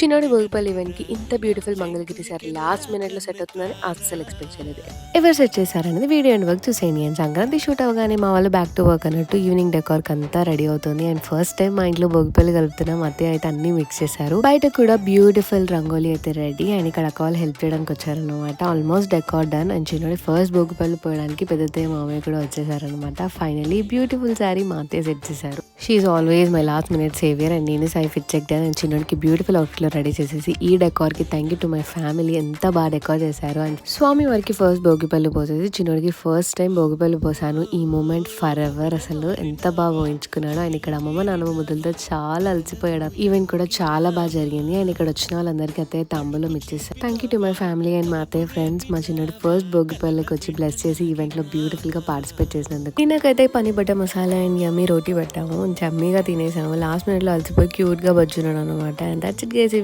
చిన్నోడి భోగిపల్లి ఈవెంట్‌కి ఇంత beautiful Mangalagiri sari last మినిట్‌లో సెట్ అవుతుందని అస్సలు ఎక్స్‌పెక్ట్ చేయలేదు. ఎవరు సెట్ చేశారనేది వీడియో ఎండ్ వరకు చూసేయండి. అండ్ సంక్రాంతి షూట్ అవ్వగానే మా వాళ్ళు బ్యాక్ టు వర్క్ అన్నట్టు ఈవినింగ్ డెకార్‌కి అంతా రెడీ అవుతుంది. అండ్ ఫస్ట్ టైం మా ఇంట్లో భోగిపల్లి కలుపుతున్నాం. అత్తయ్య అయితే అన్నీ మిక్స్ చేశారు. బయట కూడా బ్యూటిఫుల్ రంగోలీ అయితే రెడీ. అండ్ ఇక్కడ అక్క వాళ్ళు హెల్ప్ చేయడానికి వచ్చారనమాట. Almost decor done. అండ్ చిన్నోడి ఫస్ట్ భోగిపల్లి పోయడానికి పెద్దత్తయ్య మామయ్య కూడా వచ్చేసారనమాట. ఫైనలీ బ్యూటిఫుల్ శారీ మా అత్తయ్య సెట్ చేశారు. She is always my last minute saviour. And నేను సై ఫిట్ చెక్ డాన్. అండ్ చిన్నోడికి బ్యూటిఫుల్ అవుట్ఫిట్ లో రెడీ చేసేసి ఈ డెకార్ కి thank you to my family, ఎంత బాగా డెకార్ చేశారు. అండ్ స్వామి వారికి ఫస్ట్ భోగిపల్లి పోసేసి చిన్నోడికి ఫస్ట్ టైం భోగిపల్లి పోసాను. ఈ మూమెంట్ ఫర్ ఎవర్. అసలు ఎంత బాగా పోయించుకున్నాడు. ఆయన ఇక్కడ అమ్మమ్మ నాన్నమ్మ ముద్దులతో చాలా అలసిపోయాడు. ఈవెంట్ కూడా చాలా బాగా జరిగింది. అండ్ ఇక్కడ వచ్చిన వాళ్ళందరికీ అత్తయ్య తాంబూలం ఇచ్చేసారు. Thank you to my family and మా అత్తయ్య ఫ్రెండ్స్. మా చిన్నోడు ఫస్ట్ భోగిపల్లికి వచ్చి బ్లెస్ చేసి ఈవెంట్ లో బ్యూటిఫుల్ గా పార్టిసిపేట్ చేసినందుకు. నాకైతే పని బట్ట మసాలా అండ్ యమ్మీ రోటీ పెట్టాము. చమ్మీగా తినేసాము. లాస్ట్ మినిట్ లో అలసిపోయి క్యూట్ గా బజ్జున్నాడు అనమాట. And that's it guys.